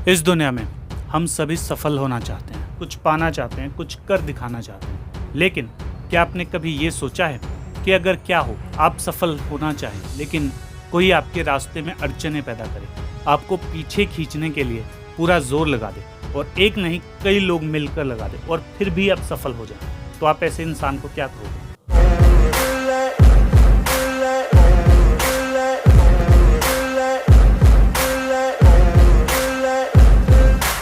इस दुनिया में हम सभी सफल होना चाहते हैं, कुछ पाना चाहते हैं, कुछ कर दिखाना चाहते हैं। लेकिन क्या आपने कभी ये सोचा है कि अगर क्या हो, आप सफल होना चाहें लेकिन कोई आपके रास्ते में अड़चनें पैदा करे, आपको पीछे खींचने के लिए पूरा जोर लगा दे और एक नहीं कई लोग मिलकर लगा दे और फिर भी आप सफल हो जाएं, तो आप ऐसे इंसान को क्या करोगे?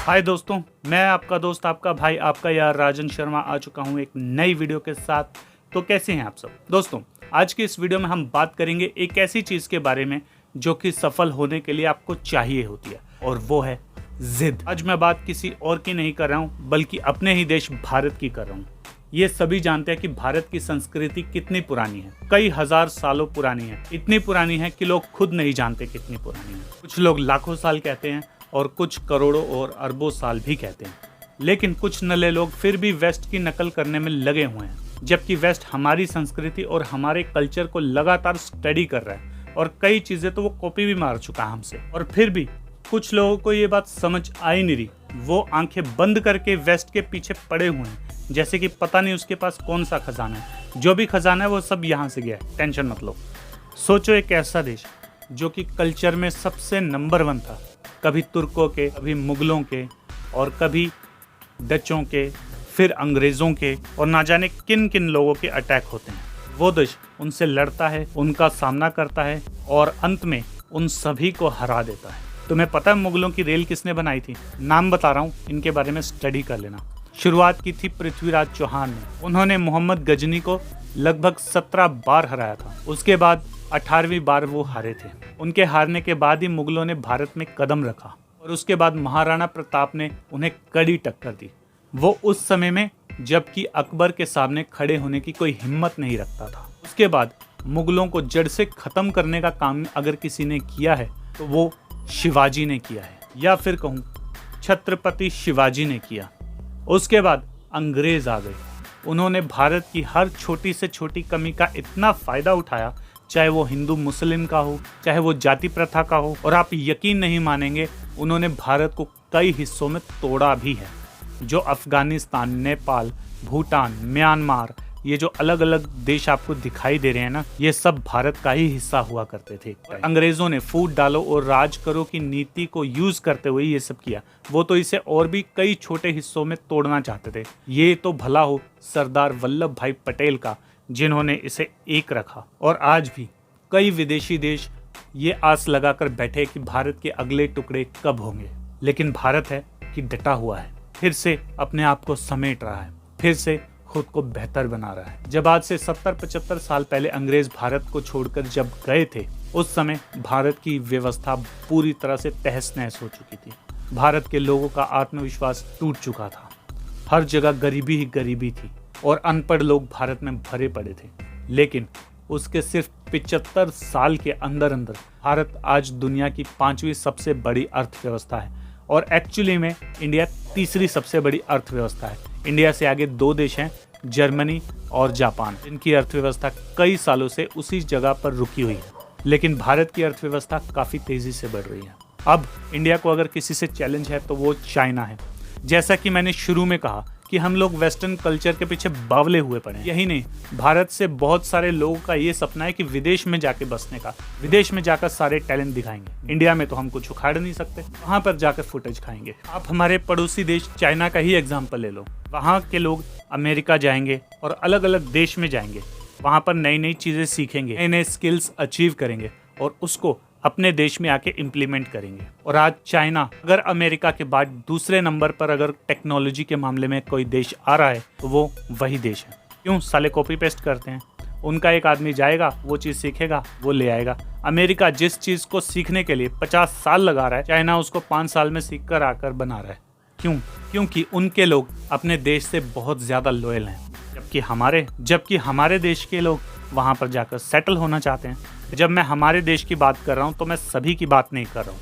हाय दोस्तों, मैं आपका दोस्त, आपका भाई, आपका यार राजन शर्मा आ चुका हूं एक नई वीडियो के साथ। तो कैसे हैं आप सब दोस्तों? आज की इस वीडियो में हम बात करेंगे एक ऐसी चीज़ के बारे में जो कि सफल होने के लिए आपको चाहिए होती है, और वो है जिद। आज मैं बात किसी और की नहीं कर रहा हूं, बल्कि अपने ही देश भारत की कर रहा हूं। ये सभी जानते हैं कि भारत की संस्कृति कितनी पुरानी है, कई हजार सालों पुरानी है। इतनी पुरानी है कि लोग खुद नहीं जानते कितनी पुरानी है। कुछ लोग लाखों साल कहते हैं और कुछ करोड़ों और अरबों साल भी कहते हैं। लेकिन कुछ नल्ले लोग फिर भी वेस्ट की नकल करने में लगे हुए हैं, जबकि वेस्ट हमारी संस्कृति और हमारे कल्चर को लगातार स्टडी कर रहा है और कई चीज़ें तो वो कॉपी भी मार चुका है हमसे। और फिर भी कुछ लोगों को ये बात समझ आ ही नहीं रही। वो आंखें बंद करके वेस्ट के पीछे पड़े हुए हैं, जैसे कि पता नहीं उसके पास कौन सा खजाना है। जो भी खजाना है वो सब यहाँ से गया है, टेंशन मत लो। सोचो, एक ऐसा देश जो कि कल्चर में सबसे नंबर 1 था, कभी तुर्कों के, कभी मुगलों के, और कभी डचों के, फिर अंग्रेज़ों के, और ना जाने किन किन लोगों के अटैक होते हैं। वो देश उनसे लड़ता है, उनका सामना करता है और अंत में उन सभी को हरा देता है। तुम्हें पता है मुगलों की रेल किसने बनाई थी? नाम बता रहा हूँ, इनके बारे में स्टडी कर लेना। शुरुआत की थी पृथ्वीराज चौहान ने। उन्होंने मोहम्मद गजनी को लगभग 17 बार हराया था। उसके बाद 18वीं बार वो हारे थे। उनके हारने के बाद ही मुगलों ने भारत में कदम रखा और उसके बाद महाराणा प्रताप ने उन्हें कड़ी टक्कर दी। वो उस समय में जबकि अकबर के सामने खड़े होने की कोई हिम्मत नहीं रखता था। उसके बाद मुगलों को जड़ से खत्म करने का काम अगर किसी ने किया है तो वो शिवाजी ने किया है, या फिर कहूँ छत्रपति शिवाजी ने किया। उसके बाद अंग्रेज आ गए। उन्होंने भारत की हर छोटी से छोटी कमी का इतना फायदा उठाया, चाहे वो हिंदू मुस्लिम का हो, चाहे वो जाति प्रथा का हो, और आप यकीन नहीं मानेंगे, उन्होंने भारत को कई हिस्सों में तोड़ा भी है। जो अफगानिस्तान, नेपाल, भूटान, म्यांमार, ये जो अलग अलग देश आपको दिखाई दे रहे हैं ना, ये सब भारत का ही हिस्सा हुआ करते थे। अंग्रेजों ने फूट डालो और राज करो की नीति को यूज करते हुए ये सब किया। वो तो इसे और भी कई छोटे हिस्सों में तोड़ना चाहते थे। ये तो भला हो सरदार वल्लभ भाई पटेल का, जिन्होंने इसे एक रखा। और आज भी कई विदेशी देश ये आस लगाकर बैठे कि भारत के अगले टुकड़े कब होंगे। लेकिन भारत है कि डटा हुआ है, फिर से अपने आप को समेट रहा है, फिर से खुद को बेहतर बना रहा है। जब आज से 70-75 साल पहले अंग्रेज भारत को छोड़कर जब गए थे, उस समय भारत की व्यवस्था पूरी तरह से तहस नहस हो चुकी थी। भारत के लोगों का आत्मविश्वास टूट चुका था। हर जगह गरीबी ही गरीबी थी और अनपढ़ लोग भारत में भरे पड़े थे। लेकिन उसके सिर्फ 75 साल के अंदर अंदर भारत आज दुनिया की 5वीं सबसे बड़ी अर्थव्यवस्था है, और एक्चुअली में इंडिया 3री सबसे बड़ी अर्थव्यवस्था है। इंडिया से आगे 2 देश हैं, जर्मनी और जापान, जिनकी अर्थव्यवस्था कई सालों से उसी जगह पर रुकी हुई है। लेकिन भारत की अर्थव्यवस्था काफ़ी तेज़ी से बढ़ रही है। अब इंडिया को अगर किसी से चैलेंज है तो वो चाइना है। जैसा कि मैंने शुरू में कहा कि हम लोग वेस्टर्न कल्चर के पीछे बावले हुए पड़े हैं। यही नहीं, भारत से बहुत सारे लोगों का ये सपना है कि विदेश में जाके बसने का, विदेश में जाकर सारे टैलेंट दिखाएंगे। इंडिया में तो हम कुछ उखाड़ नहीं सकते, वहाँ पर जाकर फुटेज खाएंगे। आप हमारे पड़ोसी देश चाइना का ही एग्जाम्पल ले लो। वहाँ के लोग अमेरिका जाएंगे और अलग अलग देश में जाएंगे, वहाँ पर नई नई चीज़ें सीखेंगे, नए नए स्किल्स अचीव करेंगे और उसको अपने देश में आके इम्प्लीमेंट करेंगे। और आज चाइना अगर अमेरिका के बाद दूसरे नंबर पर अगर टेक्नोलॉजी के मामले में कोई देश आ रहा है तो वो वही देश है। क्यों? साले कॉपी पेस्ट करते हैं। उनका एक आदमी जाएगा, वो चीज़ सीखेगा, वो ले आएगा। अमेरिका जिस चीज़ को सीखने के लिए 50 साल लगा रहा है, चाइना उसको 5 साल में सीख कर आकर बना रहा है। क्यों? क्योंकि उनके लोग अपने देश से बहुत ज़्यादा लॉयल हैं, जबकि हमारे देश के लोग वहाँ पर जाकर सेटल होना चाहते हैं। जब मैं हमारे देश की बात कर रहा हूँ तो मैं सभी की बात नहीं कर रहा हूँ,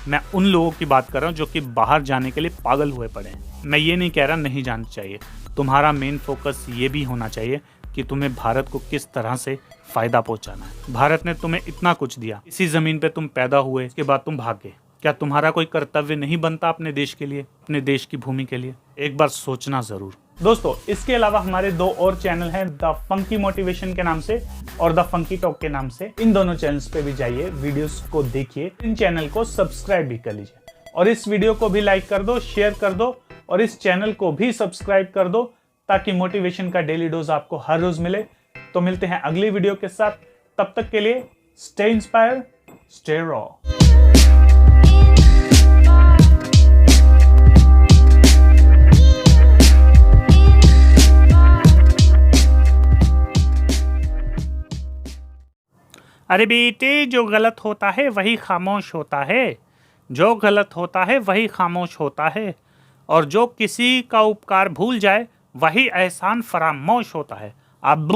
मैं उन लोगों की बात कर रहा हूँ जो कि बाहर जाने के लिए पागल हुए पड़े हैं। मैं ये नहीं कह रहा नहीं जाना चाहिए, तुम्हारा मेन फोकस ये भी होना चाहिए कि तुम्हें भारत को किस तरह से फ़ायदा पहुँचाना है। भारत ने तुम्हें इतना कुछ दिया, इसी ज़मीन पे तुम पैदा हुए, इसके बाद तुम भाग गए, क्या तुम्हारा कोई कर्तव्य नहीं बनता अपने देश के लिए, अपने देश की भूमि के लिए? एक बार सोचना जरूर। दोस्तों, इसके अलावा हमारे 2 और चैनल हैं, द फंकी मोटिवेशन के नाम से और द फंकी टॉक के नाम से। इन दोनों चैनल्स पे भी जाइए, वीडियोस को देखिए, इन चैनल को सब्सक्राइब भी कर लीजिए और इस वीडियो को भी लाइक कर दो, शेयर कर दो और इस चैनल को भी सब्सक्राइब कर दो ताकि मोटिवेशन का डेली डोज आपको हर रोज मिले। तो मिलते हैं अगली वीडियो के साथ, तब तक के लिए स्टे इंस्पायर, स्टे रॉ। अरे बेटे, जो गलत होता है वही खामोश होता है, जो गलत होता है वही खामोश होता है, और जो किसी का उपकार भूल जाए वही एहसान फरामोश होता है। अब